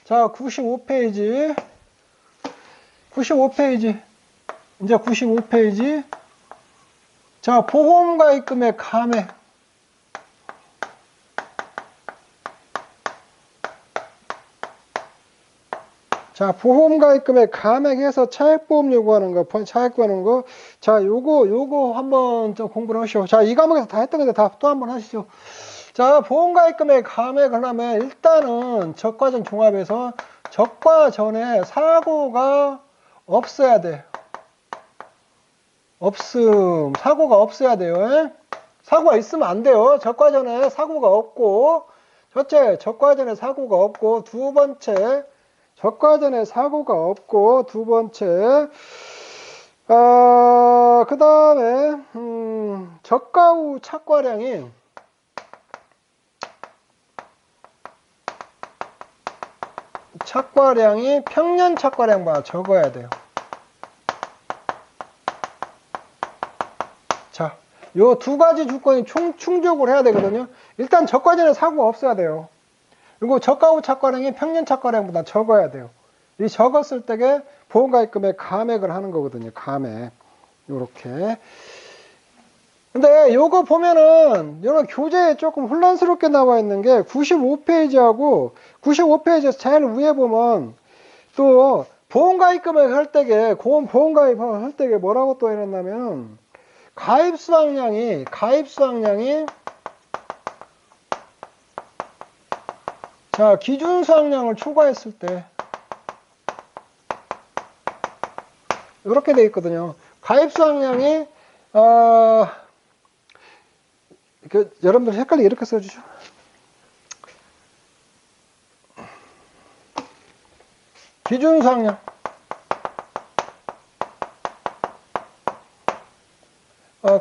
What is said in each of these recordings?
자, 95페이지. 95페이지. 이제 95페이지. 자, 보험가입금의 감액. 자, 보험가입금의 감액해서 차액보험 요구하는 거, 차액 구하는 거. 자, 요거 한번 좀 공부를 하시오. 자, 이 과목에서 다 했던 건데 다 또 한번 하시죠. 자, 보험가입금의 감액을 하면 일단은 적과전 종합에서 적과 전에 사고가 없어야 돼. 사고가 없어야 돼요. 사고가 있으면 안 돼요. 적과 전에 사고가 없고, 첫째, 적과 전에 사고가 없고, 두 번째, 적과 전에 사고가 없고, 두 번째, 그 다음에, 적과 후 착과량이 평년 착과량보다 적어야 돼요. 자, 요 두 가지 조건이 충족을 해야 되거든요. 일단 적과 전에 사고가 없어야 돼요. 그리고 적과 후 착과량이 평년 착과량보다 적어야 돼요. 이 적었을 때게 보험가입금의 감액을 하는 거거든요. 감액. 요렇게. 근데 요거 보면은 여러 교재에 조금 혼란스럽게 나와 있는 게 95페이지하고 95페이지에서 제일 위에 보면 또 보험가입금을 할 때게 보험가입을 할 때게 뭐라고 또 해놨냐면 가입 수확량이 자, 기준 수확량을 초과했을 때 이렇게 돼 있거든요. 가입 수확량이 여러분들 헷갈리게 이렇게 써주죠. 기준 수확량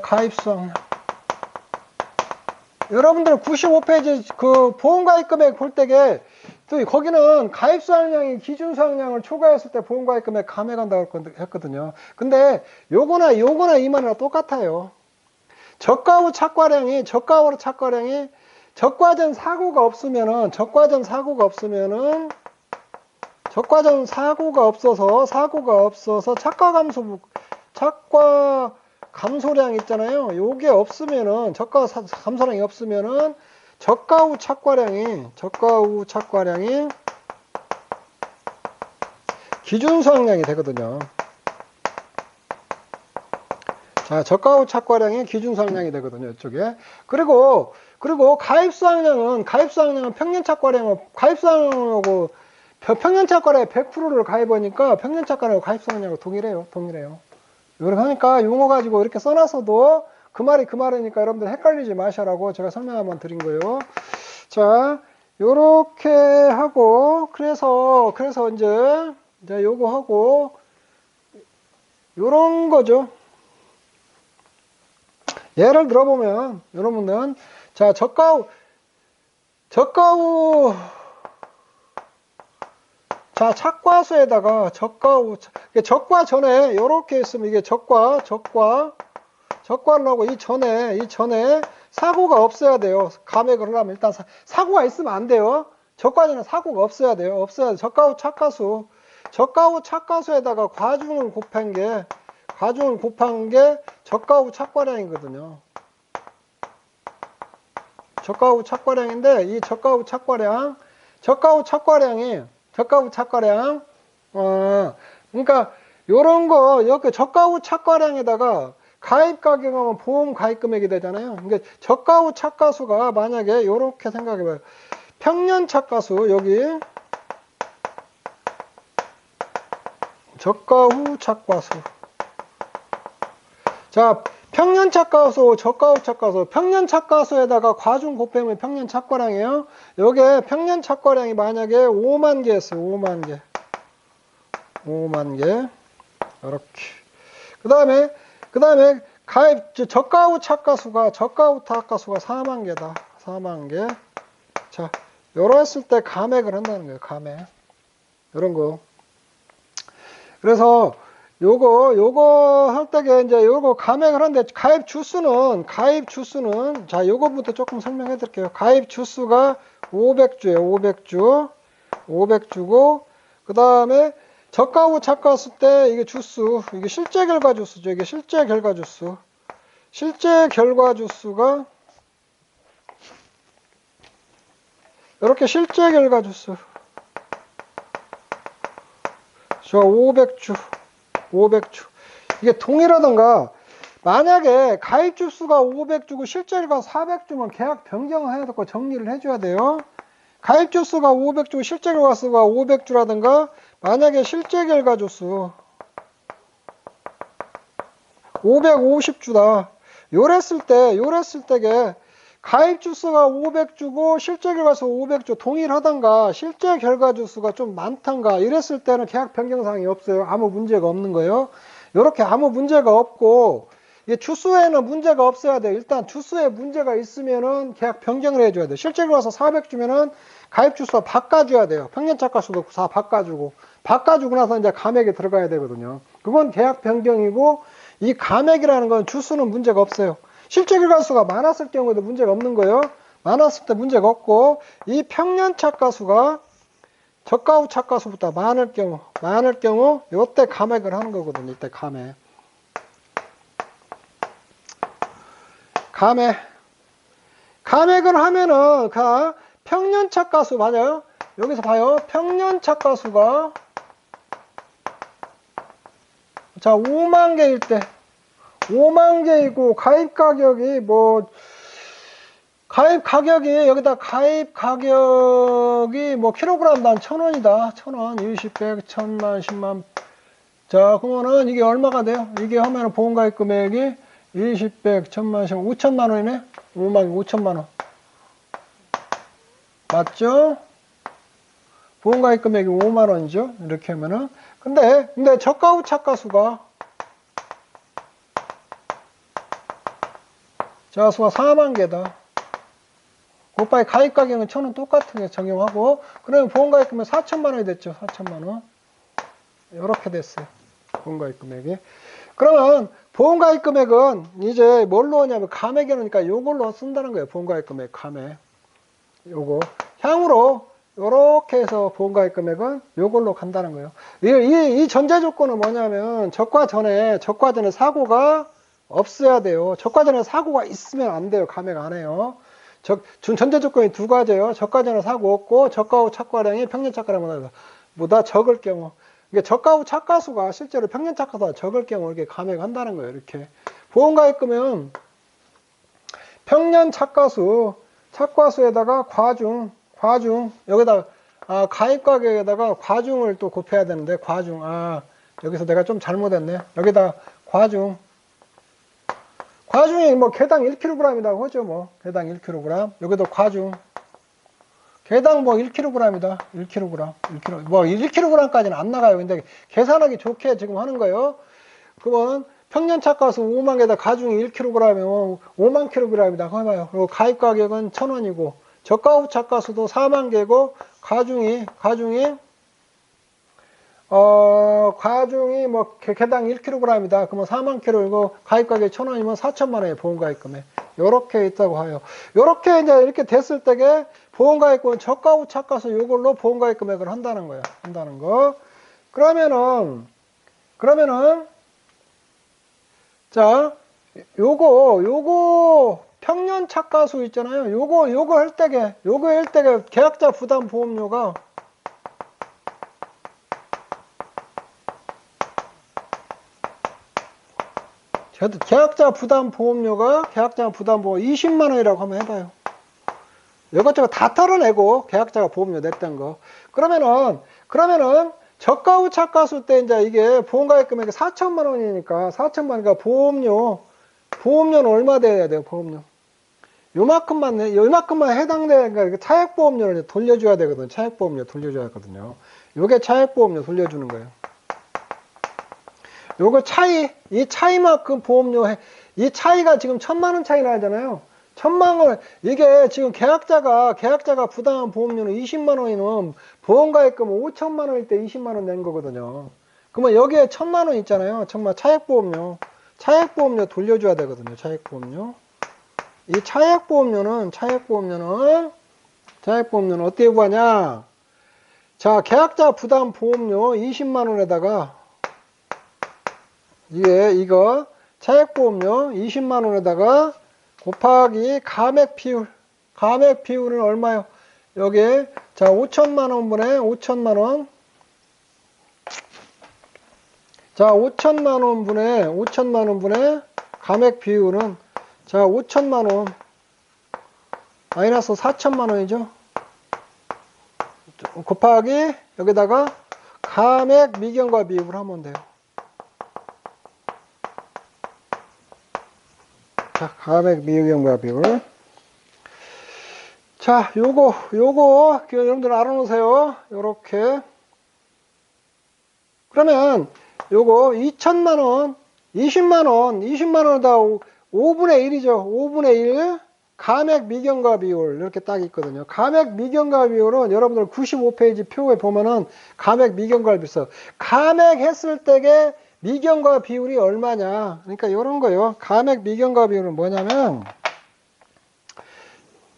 가입 수확량. 여러분들 95페이지 그 보험가입금액 볼 때게 또 거기는 가입 수확량이 기준 수확량을 초과했을 때 보험가입금액 감액한다고 했거든요. 근데 요거나 이만이랑 똑같아요. 적과 후 착과량이 적과 전 사고가 없으면은 착과 감소량 있잖아요. 요게 없으면은 적과 감소량이 없으면은 적과 후 착과량이 기준 수확량이 되거든요. 자, 적과 후 착과량이 기준 수확량이 되거든요. 이쪽에. 그리고 가입 수확량은 평년 착과량하고 평년 착과량의 100%를 가입하니까 평년 착과량하고 가입 수확량하고 동일해요. 이렇게 하니까 용어 가지고 이렇게 써놨어도 그 말이니까 여러분들 헷갈리지 마시라고 제가 설명 한번 드린 거예요. 자, 요렇게 하고 그래서 이제 요거 하고 요런 거죠. 예를 들어보면 여러분은 자, 적과 후 자, 착과수에다가 적과 전에 요렇게 있으면 이게 적과를 하고 이 전에 사고가 없어야 돼요. 감액을 하려면 일단 사고가 있으면 안 돼요. 적과 전에 사고가 없어야 돼요. 적과 후 착과수에다가 과중을 곱한 게 적과 후 착과량이거든요. 적과 후 착과량인데 이 적과 후 착과량 그러니까 요런 거 이렇게 적과 후 착과량에다가 가입 가격하면 보험 가입 금액이 되잖아요. 그러니까 적과 후 착과수가 만약에 요렇게 생각해 봐요. 평년 착과수 여기 적과 후 착과수. 자, 평년 착과수, 적과 후 착과수. 평년 착과수에다가 과중 곱하면 평년 착과량이에요. 요게 평년 착과량이 만약에 5만 개였어요. 5만 개. 이렇게. 그 다음에 적과 후 착과수가 4만 개다. 4만 개. 자, 요랬을 때 감액을 한다는 거예요. 감액. 요런 거. 그래서 요거 할 때게 이제 요거 감액을 하는데 가입 주수는 자, 요거부터 조금 설명해 드릴게요. 가입 주수가 500주예요. 500 주고, 그 다음에 저가 후 차가수 때 이게 주수, 이게 실제 결과 주수죠. 이게 실제 결과 주수. 실제 결과 주수가 이렇게 실제 결과 주수. 저 500주, 500주. 이게 동일하던가, 만약에 가입 주수가 500주고 실제 결과 400주면 계약 변경을 해야 되고 정리를 해줘야 돼요. 가입 주수가 500주고 실제 결과 수가 500주라든가, 만약에 실제 결과 주수 550주다. 요랬을 때게 가입 주수가 500주고 실제 결과수 500주 동일하던가 실제 결과 주수가 좀 많던가 이랬을 때는 계약 변경 사항이 없어요. 아무 문제가 없는 거예요. 이렇게 아무 문제가 없고 이게 주수에는 문제가 없어야 돼요. 일단 주수에 문제가 있으면은 계약 변경을 해줘야 돼요. 실제 결과수 400주면은 가입 주수가 바꿔줘야 돼요. 평년차가수도 다 바꿔주고 나서 이제 감액에 들어가야 되거든요. 그건 계약 변경이고 이 감액이라는 건 주수는 문제가 없어요. 실제 결과수가 많았을 경우에도 문제가 없는 거예요. 많았을 때 문제가 없고 이 평년차가수가 저가 후 차가수보다 많을 경우 이때 감액을 하는 거거든요. 이때 감액을 하면은 평년차가수 맞아요. 여기서 봐요. 평년차가수가 자 5만 개일 때 5만 개이고 가입 가격이 여기다 가입 가격이 킬로그램당 1,000원이다. 1,000원, 20, 100, 1,000만, 10만. 자, 그러면은 이게 얼마가 돼요? 이게 하면은 보험가입 금액이 20, 100, 1,000만, 10만, 5천만 원이네? 5천만 원. 맞죠? 보험가입 금액이 5만 원이죠? 이렇게 하면은. 근데 저가 후 차가수가 수가 4만 개다. 곱하기 가입 가격은 1,000원 똑같은 적용하고, 그러면 보험가입 금액 4천만 원이 됐죠. 4천만 원. 이렇게 됐어요. 보험가입 금액이. 그러면 보험가입 금액은 이제 뭘로 하냐면 감액에 넣으니까 요걸로 쓴다는 거예요. 보험가입 금액, 감액. 요거. 향후로 요렇게 해서 보험가입 금액은 요걸로 간다는 거예요. 이 전제 조건은 뭐냐면 저가 전에 사고가 없어야 돼요. 저가 전에 사고가 있으면 안 돼요. 감액 안 해요. 전제 조건이 두 가지예요. 저가 전에 사고 없고 저가 후 착과량이 평년 착과량보다 적을 경우. 이게 저가 후 착과수가 실제로 평년 착과수가 적을 경우 이렇게 감액한다는 거예요. 이렇게 보험가입금은 평년 착과수에다가 과중 여기다 가입 가격에다가 과중을 또 곱해야 되는데 과중 여기서 내가 좀 잘못했네. 여기다 과중이 개당 1kg이라고 하죠. 개당 1kg. 여기도 과중. 개당 1kg이다. 1kg까지는 안 나가요. 근데 계산하기 좋게 지금 하는 거예요. 그러면 평년 착가수 5만 개다 가중이 1kg이면 5만 kg이다. 해봐요. 그리고 가입 가격은 1,000원이고 저가 후 착가수도 4만 개고 가중이 개당 1kg이다. 그러면 4만 kg이고 가입 가격이 1,000원이면 4천만 원이에요. 보험가입 금액. 요렇게 있다고 해요. 요렇게 이제 이렇게 됐을 때게 보험가입금은 저가 후 착가수 요걸로 보험가입 금액을 한다는 거예요. 한다는 거. 그러면은 자, 요거 평년 착가수 있잖아요. 요거 할 때게 계약자 부담 보험료가 계약자 부담 보험료가 20만 원이라고 한번 해봐요. 이것저것 다 털어내고 계약자가 보험료 냈던 거. 그러면은 저가 후 착가수 때 이제 이게 보험가입 금액이 4천만 원이니까 4천만 원이니까 보험료는 얼마 돼야 돼요? 보험료. 요만큼만 해당되니까 차액 보험료를 돌려줘야 되거든요. 차액 보험료 돌려줘야 하거든요. 요게 차액 보험료 돌려주는 거예요. 요거 이 차이만큼 보험료 이 차이가 지금 1,000만 원 차이 나잖아요. 1,000만 원, 이게 지금 계약자가 부담한 보험료는 20만 원이면 보험가입금은 5천만 원일 때 20만 원 낸 거거든요. 그러면 여기에 1,000만 원 있잖아요. 차액보험료 돌려줘야 되거든요. 차액보험료. 이 차액보험료는 어떻게 구하냐? 자, 계약자 부담 보험료 20만 원에다가 이거 차액 보험료 20만 원에다가 곱하기 감액 비율. 감액 비율은 얼마요? 여기 자, 5천만 원분에 5천만 원. 자, 5천만 원분에 감액 비율은 자, 5천만 원 마이너스 4천만 원이죠. 곱하기 여기다가 감액 미경과 비율을 하면 돼요. 자, 감액 미경과 비율. 자, 요거 여러분들 알아놓으세요. 요렇게. 그러면 요거 2천만 원, 20만 원에다 5분의 1이죠. 5분의 1 감액 미경과 비율 이렇게 딱 있거든요. 감액 미경과 비율은 여러분들 95페이지 표에 보면은 감액 미경과 비율 써. 감액했을 때의 미경과 비율이 얼마냐. 그러니까 이런 거요. 감액 미경과 비율은 뭐냐면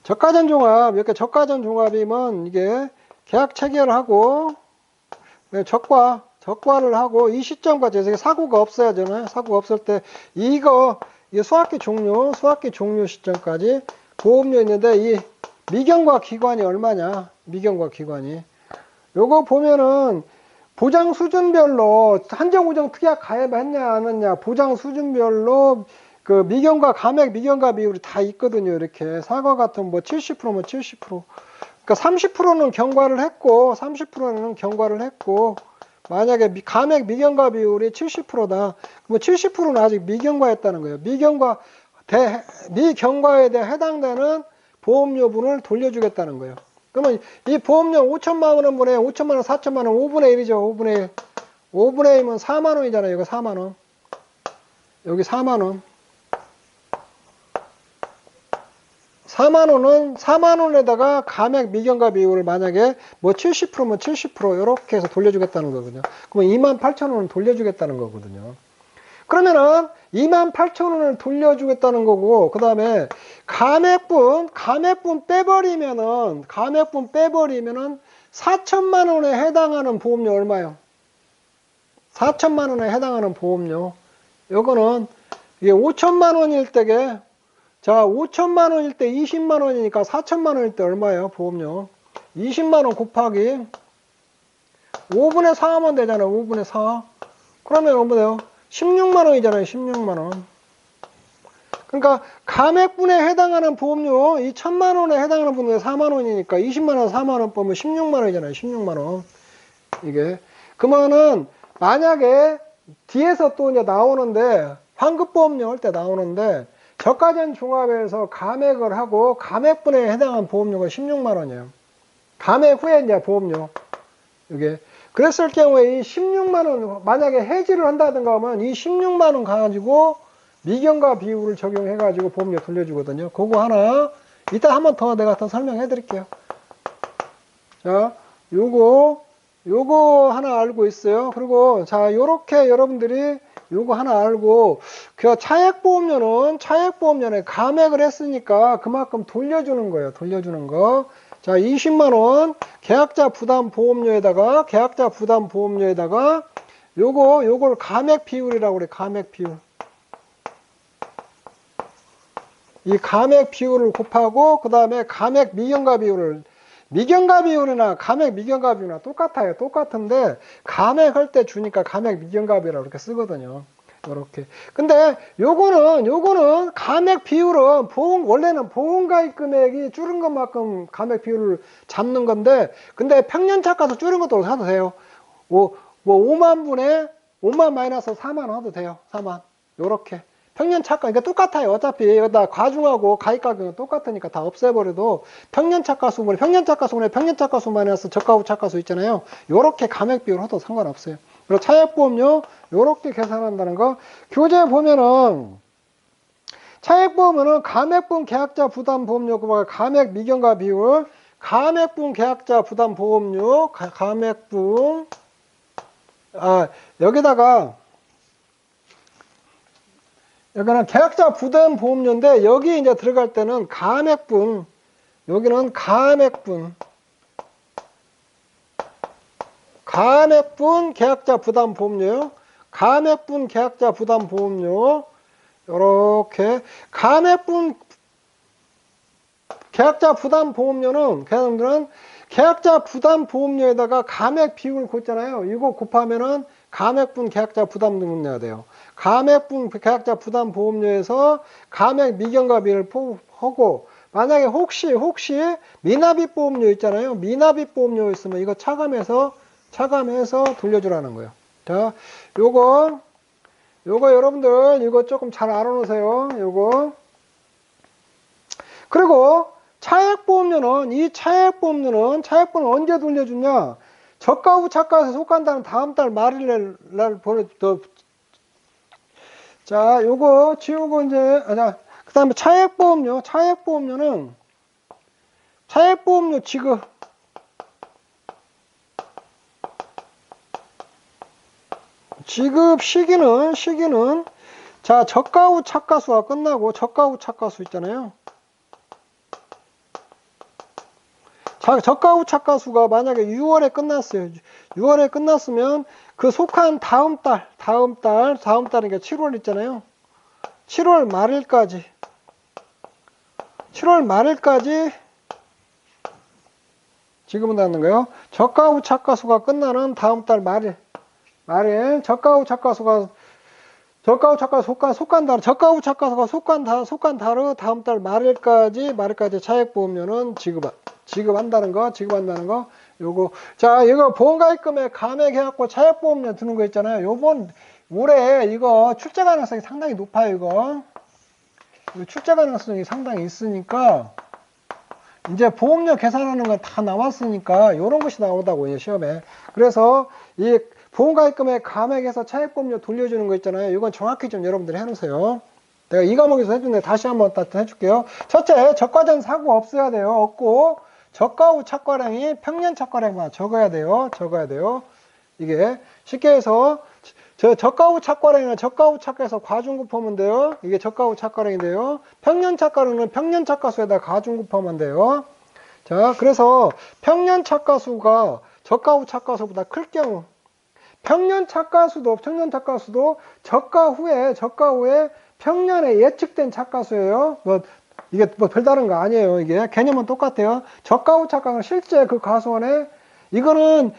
저가전 종합, 이렇게 저가전 종합이면 이게 계약 체결하고 적과를 하고 이 시점까지 해서 사고가 없어야 되잖아요. 사고가 없을 때 이게 수학기 종료 시점까지 보험료 있는데 이 미경과 기관이 얼마냐? 미경과 기관이. 요거 보면은 보장 수준별로 한정우정 특약 가입했냐 안 했냐 보장 수준별로 그 미경과 감액 미경과 비율이 다 있거든요. 이렇게 사과 같은 뭐 70%면 70%. 그러니까 30%는 경과를 했고 30%는 경과를 했고 만약에 감액 미경과 비율이 70%다. 그럼 70%는 아직 미경과했다는 거예요. 미경과에 대해 해당되는 보험료분을 돌려주겠다는 거예요. 그러면 이 보험료 5천만 원분에 5천만 원, 4천만 원, 5분의 1이죠. 5분의 1. 5분의 1이면 4만 원이잖아요. 이거 4만 원. 여기 4만 원. 4만 원에다가 감액 미경과 비율을 만약에 뭐 70%면 70% 이렇게 해서 돌려주겠다는 거거든요. 그러면 28,000원을 돌려주겠다는 거거든요. 그러면은 28,000원을 돌려주겠다는 거고, 그 다음에 감액분 빼버리면은 4천만 원에 해당하는 보험료 얼마요? 4천만 원에 해당하는 보험료. 요거는 이게 5천만 원일 때게 자, 5천만 원일 때 20만 원이니까 4천만 원일 때 얼마예요? 보험료. 20만 원 곱하기 5분의 4 하면 되잖아요. 5분의 4. 그러면 뭐예요? 16만 원이잖아요. 16만 원. 그러니까 감액분에 해당하는 보험료 이 1000만 원에 해당하는 보험료 4만 원이니까 20만 원 4만 원 빼면 16만 원이잖아요. 16만 원. 이게 그러면은 만약에 뒤에서 또 이제 나오는데 환급보험료 할 때 나오는데 저가전 종합에서 감액을 하고 감액분에 해당한 보험료가 16만 원이에요. 감액 후에 이제 보험료. 이게 그랬을 경우에 이 16만 원 만약에 해지를 한다든가 하면 이 16만 원 가지고 미경과 비율을 적용해 가지고 보험료 돌려주거든요. 그거 하나 이따 한 번 더 내가 더 설명해 드릴게요. 자, 요거 하나 알고 있어요. 그리고 자, 요렇게 여러분들이 요거 하나 알고 그 차액보험료는 감액을 했으니까 그만큼 돌려주는 거예요. 돌려주는 거. 자, 20만 원 계약자 부담 보험료에다가 요걸 감액 비율이라고 그래. 감액 비율. 이 감액 비율을 곱하고 그다음에 감액 미경과 비율을 미경과 비율이나 감액 미경과 비율이나 똑같아요. 똑같은데 감액할 때 주니까 감액 미경과 비율이라고 이렇게 쓰거든요. 이렇게. 근데 요거는 감액 비율은 원래는 보험가입 금액이 줄은 것만큼 감액 비율을 잡는 건데 근데 평년차 가서 줄은 것도 사도 돼요. 뭐 5만 마이너스 4만 하도 돼요. 4만. 요렇게. 평년차가 그러니까 똑같아요. 어차피 여기다 과중하고 가입 가격은 똑같으니까 다 없애버려도 평년차가수분에 평년차가수 마이너스 저가 후 차가수 있잖아요. 요렇게 감액 비율 해도 상관없어요. 그리고 차액보험료 요렇게 계산한다는 거. 교재 보면은 차액보험료는 감액분 계약자 부담 보험료 감액 미경과 비율 감액분 계약자 부담 보험료 감액분 여기는 계약자 부담 보험료인데 여기 이제 들어갈 때는 감액분 여기는 감액분 감액분 계약자 부담 보험료요. 감액분 계약자 부담 보험료. 요렇게 감액분 계약자 부담 보험료는 계약자들은 계약자 부담 보험료에다가 감액 비율을 곱잖아요. 이거 곱하면은 감액분 계약자 부담 등을 내야 돼요. 감액분 계약자 부담 보험료에서 감액 미경과비를 하고, 만약에 혹시 미납입 보험료 있잖아요. 미납입 보험료 있으면 이거 차감해서 돌려주라는 거예요. 자, 요거 여러분들 이거 조금 잘 알아놓으세요. 요거. 그리고 차액보험료는 차액보험료는 언제 돌려주냐? 저가 후 차가에서 속한다는 다음 달 말일 날 자, 요거 지우고 이제 그 다음에 차액보험료 지급 시기는 자, 저가 후 차가수가 끝나고 저가 후 차가수 있잖아요. 자, 저가 후 차가수가 만약에 6월에 끝났어요. 6월에 끝났으면 그 속한 다음 달이니까 7월 있잖아요. 7월 말일까지 지금은 닿는 거예요. 저가 후 차가수가 끝나는 다음 달 말일 저가 후 차가수가 속한 달의 다음 달 말일까지 차액보험료는 지급한다는 거. 요거. 자, 이거 보험가입금에 감액해갖고 차액보험료 드는 거 있잖아요. 요번 올해 이거 출제 가능성이 상당히 높아요, 이거 출제 가능성이 상당히 있으니까, 이제 보험료 계산하는 건 다 나왔으니까 요런 것이 나오다고, 시험에. 그래서 이 보험가입금에 감액해서 차액보험료 돌려주는 거 있잖아요. 이건 정확히 좀 여러분들이 해놓으세요. 내가 이 과목에서 해준데 다시 한번 해줄게요. 첫째, 적과전 사고 없어야 돼요. 없고, 저가 후 착과량이 평년 착과량보다 적어야 돼요. 이게 쉽게 해서 저가 후 착과량이나 저가 후 착과에서 과중급하면 돼요. 이게 저가 후 착과량인데요. 평년 착과량은 평년 착과수에다 과중급하면 돼요. 자, 그래서 평년 착과수가 저가 후 착과수보다 클 경우, 평년 착과수도 저가 후에 평년에 예측된 착과수예요. 이게 별다른 거 아니에요. 이게 개념은 똑같아요. 저가 후 착과는 실제 그 가수원에, 이거는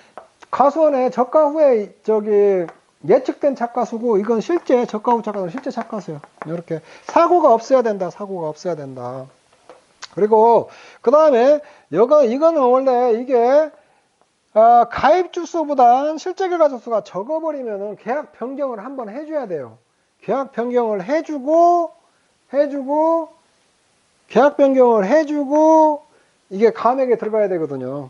가수원에 저가 후에 예측된 착과수고, 이건 실제 저가 후 착과는 실제 착과수예요. 이렇게 사고가 없어야 된다. 그리고 그 다음에 이거는 원래 이게 가입 주수보단 실제 결과주수가 적어버리면은 계약 변경을 한번 해줘야 돼요. 계약 변경을 해주고 이게 감액에 들어가야 되거든요.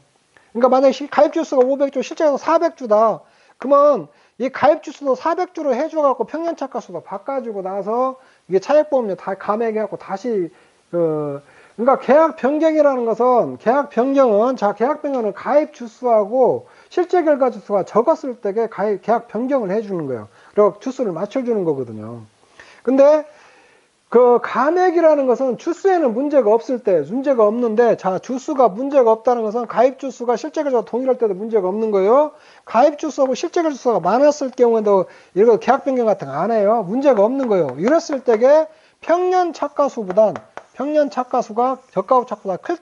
그러니까 만약에 가입 주수가 500주, 실제로 400주다. 그러면 이 가입 주수도 400주로 해줘갖고 평년 착과수도 바꿔주고 나서 이게 차액보험료 다 감액해갖고 다시 그러니까 계약 변경이라는 것은, 계약 변경은 가입 주수하고 실제 결과 주수가 적었을 때 계약 변경을 해주는 거예요. 그리고 주수를 맞춰주는 거거든요. 근데 그 감액이라는 것은 주수에는 문제가 없는데, 자, 주수가 문제가 없다는 것은 가입 주수가 실제 결과와 동일할 때도 문제가 없는 거예요. 가입 주수하고 실제 결과 주수가 많았을 경우에도 이거 계약 변경 같은 거 안 해요. 문제가 없는 거예요. 이랬을 때게 평년 착과수가 저가 후 착과수가 클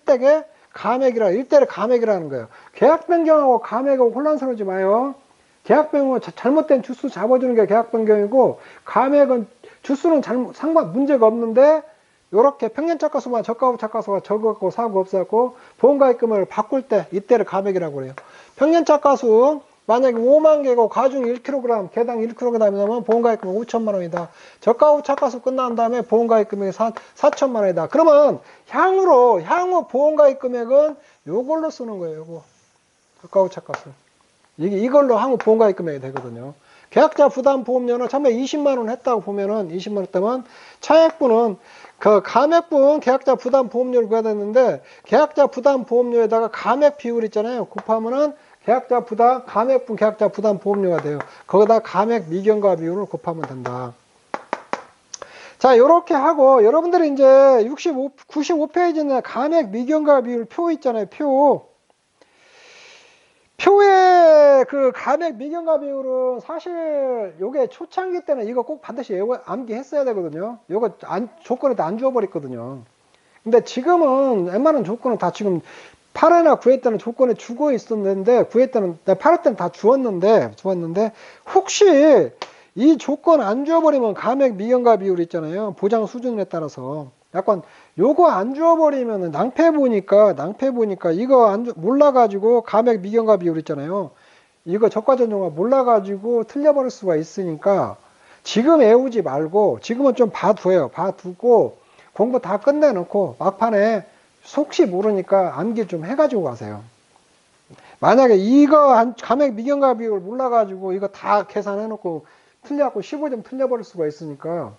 때게 일대를 감액이라는 거예요. 계약 변경하고 감액하고 혼란스러우지 마요. 계약 변경은 잘못된 주수 잡아주는 게 계약 변경이고, 감액은 주수는 문제가 없는데, 요렇게 평년 착과수만 저가 후 착과수가 적었고 사고 없었고 보험가입금을 바꿀 때 이때를 감액이라고 그래요. 평년 착과수 만약에 5만 개고 가중 1kg, 개당 1kg이면 보험가입금은 5천만 원이다. 저가 후 착과수 끝난 다음에 보험가입금액이 4천만 원이다. 그러면 향후 보험가입금액은 요걸로 쓰는 거예요. 요거. 저가 후 착과수. 이걸로 향후 보험가입금액이 되거든요. 계약자 부담 보험료는 처음에 20만 원 했다고 보면은 20만 원 했다면 차액분은 그 감액분 계약자 부담 보험료를 구해야 되는데, 계약자 부담 보험료에다가 감액 비율 있잖아요. 곱하면은 감액분 계약자 부담 보험료가 돼요. 거기다 감액 미경과 비율을 곱하면 된다. 자, 요렇게 하고 여러분들이 이제 95페이지는 감액 미경과 비율 표 있잖아요. 표에 그 감액 미경과 비율은 사실 요게 초창기 때는 이거 꼭 반드시 암기했어야 되거든요. 요거 조건에 다 안 주어버렸거든요. 근데 지금은 웬만한 조건은 다 지금 8회나 9회 때는 조건에 주고 있었는데 9회 때는 8회 때는 다 주었는데 혹시 이 조건 안 주어버리면 감액 미경과 비율 있잖아요. 보장 수준에 따라서 약간 요거 안 주어버리면 낭패 보니까 이거 몰라가지고 감액 미경과 비율 있잖아요. 이거 적과전용화 몰라가지고 틀려버릴 수가 있으니까 지금 외우지 말고 지금은 좀 봐둬요. 봐두고 공부 다 끝내놓고 막판에 혹시 모르니까 암기 좀 해가지고 가세요. 만약에 이거 감액 미경과 비율 몰라가지고 이거 다 계산해놓고 틀려갖고 15점 틀려버릴 수가 있으니까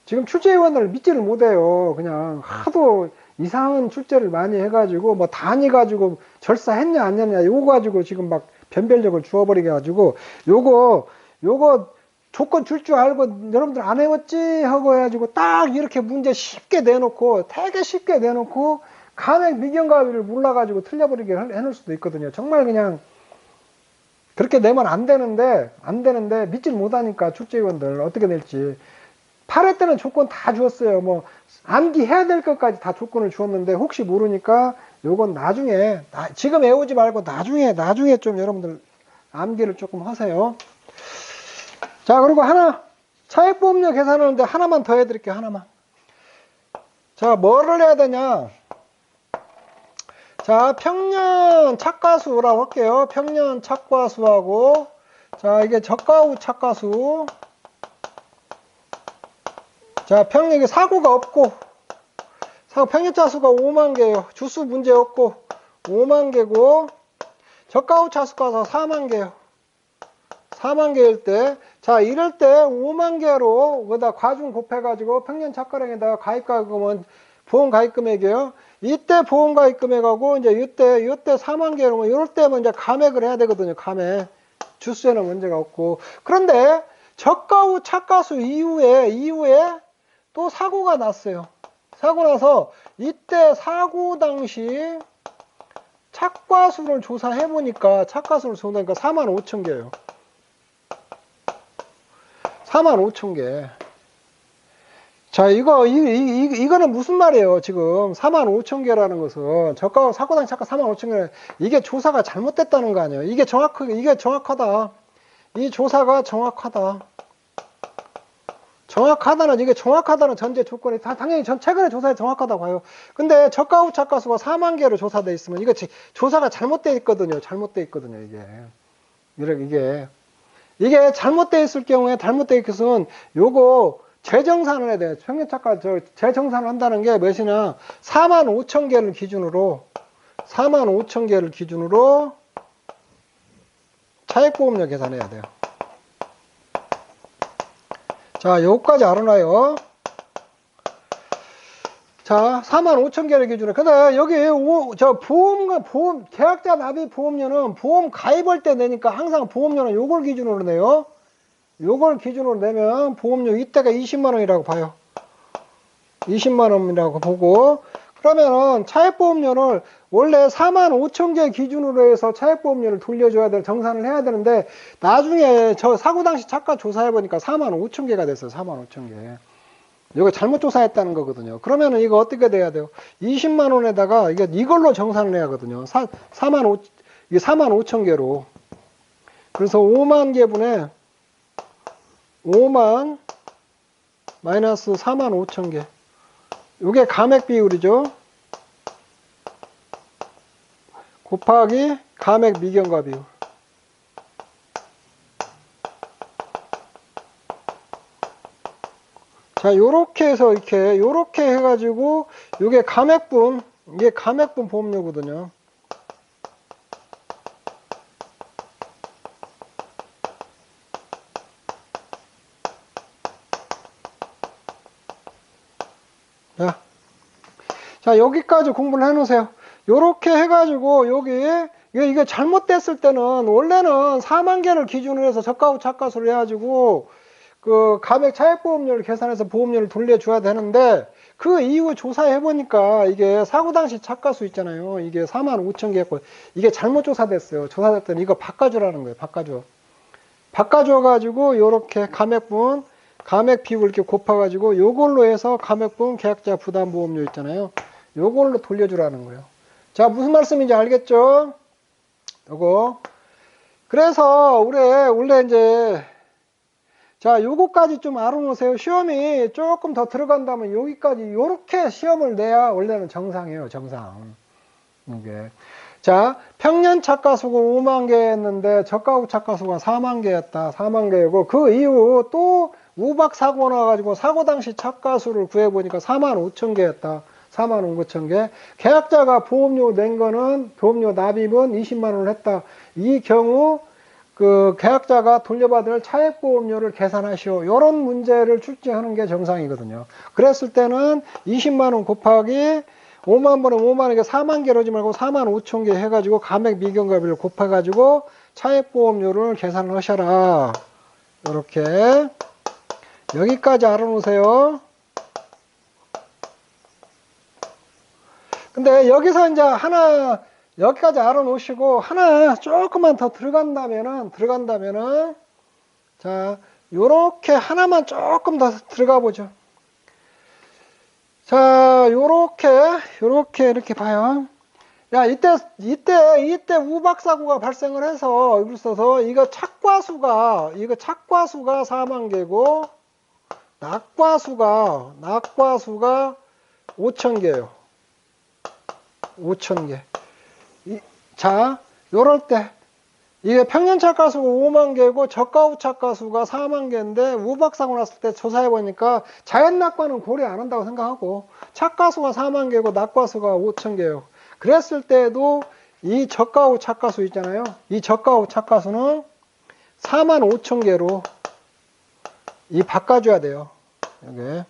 지금 출제위원을 믿지를 못해요. 그냥 하도 이상한 출제를 많이 해가지고 뭐 단위 가지고 절사했냐 안 했냐 요거 가지고 지금 막 변별력을 주어버리게 가지고 요거 조건 줄 줄 알고 여러분들 안 해왔지 하고 해가지고 딱 이렇게 문제 쉽게 내놓고 되게 쉽게 내놓고 감액 미경과 비율을 몰라가지고 틀려버리게 해놓을 수도 있거든요. 정말 그냥 그렇게 내면 안 되는데 믿질 못하니까 출제위원들 어떻게 될지 8회 때는 조건 다 주었어요. 뭐 암기해야 될 것까지 다 조건을 주었는데 혹시 모르니까 요건 나중에 지금 외우지 말고 나중에 좀 여러분들 암기를 조금 하세요. 자, 그리고 하나 차액보험료 계산하는데 하나만 더 해드릴게요. 하나만. 자, 뭐를 해야 되냐? 자, 평년 착과수라고 할게요. 평년 착과수하고 자, 이게 저가 후 착과수. 자, 평년에 사고가 없고 평년차 수가 5만 개예요. 주수 문제 없고 5만 개고 저가 후 차수가 4만 개예요. 4만 개일 때, 자, 이럴 때 5만 개로 거기다 과중 곱해가지고 평년 착과량에다가 가입가액금은 보험 가입금액이에요. 이때 보험 가입금액하고 이제 이때 4만 개로 이럴 때면 이제 감액을 해야 되거든요. 감액. 주수에는 문제가 없고. 그런데 저가 후 착과수 이후에 또 사고가 났어요. 사고 나서 이때 사고 당시 착과수를 조사해보니까 4만 5천 개예요. 4만 5천 개. 자, 이거는 무슨 말이에요, 지금. 4만 5천 개라는 것은, 사고당 착과 4만 5천 개, 이게 조사가 잘못됐다는 거 아니에요. 이게 정확하다. 이 조사가 정확하다. 이게 정확하다는 전제 조건이, 당연히 최근에 조사에 정확하다고 해요. 근데 저가 후 착과수가 4만 개로 조사돼 있으면, 이거 조사가 잘못돼 있거든요. 이게 잘못되어 있을 경우에 잘못되어 있으면 요거 재정산을 해야 돼요. 평균 착과 재정산을 한다는 게 몇이냐 4만 5천 개를 기준으로 차액보험료 계산해야 돼요. 자, 요거까지 알아놔요. 자, 4만 5천 개를 기준으로. 근데 여기 계약자 납입 보험료는 보험 가입할 때 내니까 항상 보험료는 요걸 기준으로 내요. 요걸 기준으로 내면 보험료 이때가 20만 원이라고 봐요. 20만 원이라고 보고. 그러면은 차액보험료를 원래 4만 5천 개 기준으로 해서 차액보험료를 돌려줘야 돼, 정산을 해야 되는데 나중에 저 사고 당시 착과 조사해보니까 4만 5천 개가 됐어요. 4만 5천 개. 이거 잘못 조사했다는 거거든요. 그러면은 이거 어떻게 돼야 돼요? 20만 원에다가 이걸로 정산을 해야 하거든요. 4만 5천 개로. 그래서 5만 개분에 5만 마이너스 4만 5천 개. 이게 감액 비율이죠. 곱하기 감액 미경과 비율. 자, 요렇게 해서 요렇게 해가지고 이게 감액분 보험료거든요. 자, 여기까지 공부를 해놓으세요. 요렇게 해가지고 이게 잘못됐을 때는 원래는 4만 개를 기준으로 해서 저가 후 착과수를 해가지고 그 감액 차액보험료를 계산해서 보험료를 돌려줘야 되는데 그 이후 조사해보니까 이게 사고 당시 차가수 있잖아요. 이게 45,000개였고, 이게 잘못 조사됐어요. 조사됐더니 이거 바꿔주라는 거예요. 바꿔줘가지고, 요렇게 감액 비율 이렇게 곱해가지고, 요걸로 해서 감액분 계약자 부담보험료 있잖아요. 요걸로 돌려주라는 거예요. 자, 무슨 말씀인지 알겠죠? 요거. 그래서, 원래 이제, 자, 요거까지 좀 알아놓으세요. 시험이 조금 더 들어간다면 여기까지 요렇게 시험을 내야 원래는 정상이에요. 정상. 이게. 자, 평년 착가수가 5만 개였는데 저가 후 착가수가 4만 개였다. 4만 개고 그 이후 또 우박 사고 나가지고 사고 당시 착가수를 구해보니까 4만 5천 개였다. 4만 5천 개. 계약자가 보험료 낸 거는 보험료 납입은 20만 원을 했다. 이 경우 그 계약자가 돌려받을 차액보험료를 계산하시오. 이런 문제를 출제하는 게 정상이거든요. 그랬을 때는 20만 원 곱하기 5만 번에 5만 원에 4만 개로 하지 말고 4만 5천 개 해가지고 감액 미경과비를 곱해가지고 차액보험료를 계산을 하셔라. 이렇게 여기까지 알아놓으세요. 근데 여기서 이제 여기까지 알아놓으시고 하나 조금만 더 들어간다면은 자, 요렇게 하나만 조금 더 들어가 보죠. 자, 이렇게 봐요. 야, 이때 우박사고가 발생을 해서, 있어서, 이거 착과수가 4만 개고, 낙과수가 5천 개예요. 5천 개. 자, 요럴 때, 이게 평년 착과수가 5만 개고, 저가 후 착과수가 4만 개인데, 우박사고 났을 때 조사해보니까, 자연 낙과는 고려 안 한다고 생각하고, 착과수가 4만 개고, 낙과수가 5천 개예요. 그랬을 때도, 이 저가 후 착과수 있잖아요. 이 저가 후 착과수는 4만 5천 개로, 바꿔줘야 돼요. 여기.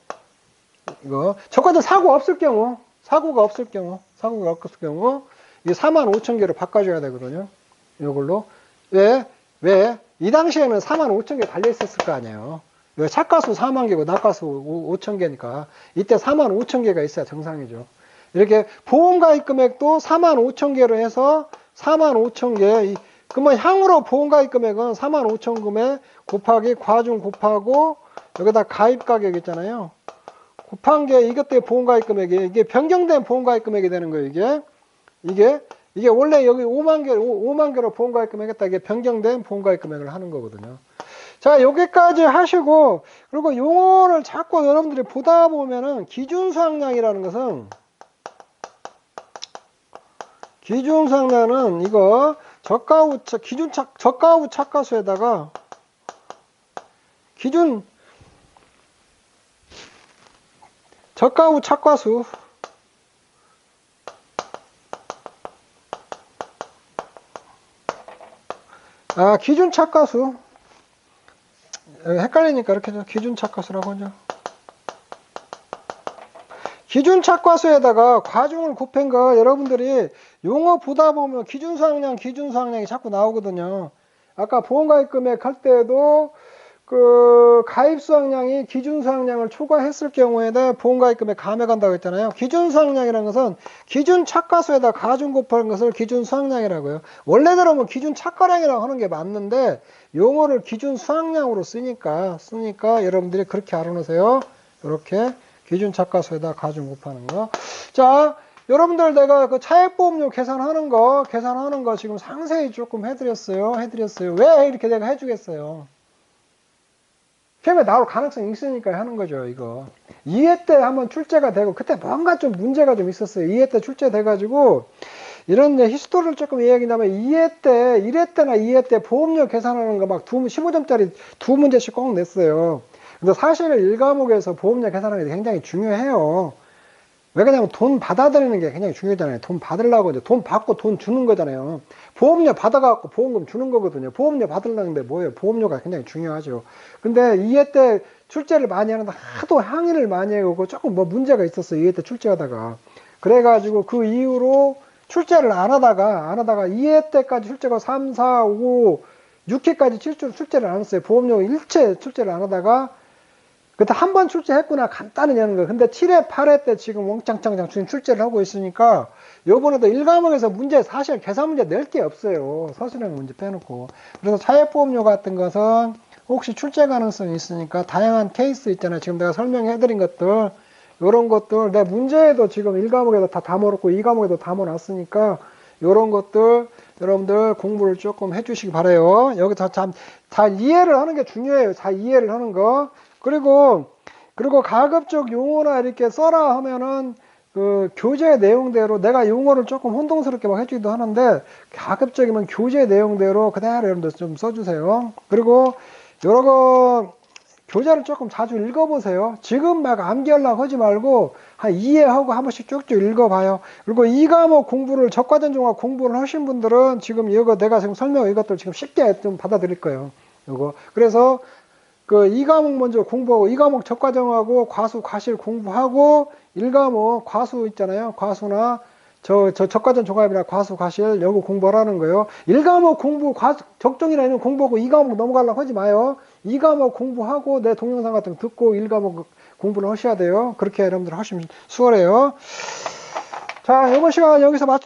이거. 저가도 사고가 없을 경우, 이 4만 5천 개로 바꿔줘야 되거든요. 이걸로. 왜? 이 당시에는 4만 5천 개 달려있었을 거 아니에요. 착가수 4만 개고 낙가수 5천 개니까 이때 4만 5천 개가 있어야 정상이죠. 이렇게 보험가입 금액도 4만 5천 개로 해서 4만 5천 개. 그러면 향후로 보험가입 금액은 4만 5천 금액 곱하기 과중 곱하고 여기다 가입 가격 있잖아요. 곱한 게 이것 때문에 보험가입 금액이 이게 변경된 보험가입 금액이 되는 거예요. 이게 원래 여기 5만 개로 보험가입 금액했다. 이게 변경된 보험가입 금액을 하는 거거든요. 자, 여기까지 하시고, 그리고 용어를 자꾸 여러분들이 보다 보면은 기준수확량이라는 것은, 기준수확량은 이거 저가 후 착가수에다가 저가 후 착가수 기준 착가수. 헷갈리니까 이렇게 기준 착가수라고 하죠. 기준 착가수에다가 과중을 곱한 거 여러분들이 용어 보다 보면 기준수확량이 자꾸 나오거든요. 아까 보험가입 금액 할 때도 그 가입수확량이 기준수확량을 초과했을 경우에는 보험가입 금액 감액한다고 했잖아요. 기준수확량이라는 것은 기준 착가수에다 가중 곱하는 것을 기준수확량이라고 해요. 원래대로는 기준 착가량이라고 하는 게 맞는데 용어를 기준수확량으로 쓰니까 여러분들이 그렇게 알아놓으세요. 이렇게 기준 착가수에다 가중 곱하는 거. 자, 여러분들 내가 그 차액보험료 계산하는 거 지금 상세히 조금 해드렸어요. 왜 이렇게 내가 해주겠어요? 시험에 나올 가능성이 있으니까 하는 거죠, 이거. 2회 때 한번 출제가 되고, 그때 뭔가 좀 문제가 좀 있었어요. 2회 때 출제돼가지고, 이런 히스토리를 조금 이야기한다면, 1회 때나 2회 때 보험료 계산하는 거 막 15점짜리 두 문제씩 꼭 냈어요. 근데 사실 1과목에서 보험료 계산하는 게 굉장히 중요해요. 왜 그러냐면 돈 받아들이는 게 굉장히 중요하잖아요. 돈 받으려고 이제 돈 받고 돈 주는 거잖아요. 보험료 받아갖고 보험금 주는 거거든요. 보험료 받으려는데 뭐예요? 보험료가 굉장히 중요하죠. 근데 2회 때 출제를 많이 하는데 하도 항의를 많이 해오고 조금 뭐 문제가 있었어요. 2회 때 출제하다가. 그래가지고 그 이후로 출제를 안 하다가 2회 때까지 출제가 3, 4, 5, 6회까지 출제를 안 했어요. 보험료 일체 출제를 안 하다가 그때 한 번 출제했구나 간단히 하는 거. 근데 7회, 8회 때 지금 웡짱짱짱 지금 출제를 하고 있으니까 요번에도 1과목에서 문제 사실 계산 문제 낼 게 없어요. 서술형 문제 빼놓고. 그래서 사회보험료 같은 것은 혹시 출제 가능성이 있으니까 다양한 케이스 있잖아요. 지금 내가 설명해드린 것들 요런 것들 내 문제에도 지금 1과목에도 다 담아놓고 2과목에도 담아놨으니까 요런 것들 여러분들 공부를 조금 해주시기 바래요. 여기서 잘 이해를 하는 게 중요해요. 잘 이해를 하는 거. 그리고 가급적 용어나 이렇게 써라 하면은 그 교재 내용대로 내가 용어를 조금 혼동스럽게 막 해주기도 하는데 가급적이면 교재 내용대로 그대로 여러분들 좀 써주세요. 그리고 여러 거 교재를 조금 자주 읽어보세요. 지금 막 암기하려고 하지 말고 한 이해하고 한 번씩 쭉쭉 읽어봐요. 그리고 이 과목 공부를 적과전종합 공부를 하신 분들은 지금 이거 내가 지금 설명한 이것들 지금 쉽게 좀 받아들일 거예요. 이거 그래서 그 2과목 먼저 공부하고 2과목 적과정하고 과수 과실 공부하고 1과목 과수 있잖아요. 과수나 저 적과전 종합이나 과수 과실 여기 공부하라는 거예요. 1과목 공부 적정이나 이런 공부하고 2과목 넘어가려고 하지 마요. 2과목 공부하고 내 동영상 같은 거 듣고 1과목 공부를 하셔야 돼요. 그렇게 여러분들 하시면 수월해요. 자, 이번 시간 여기서 마치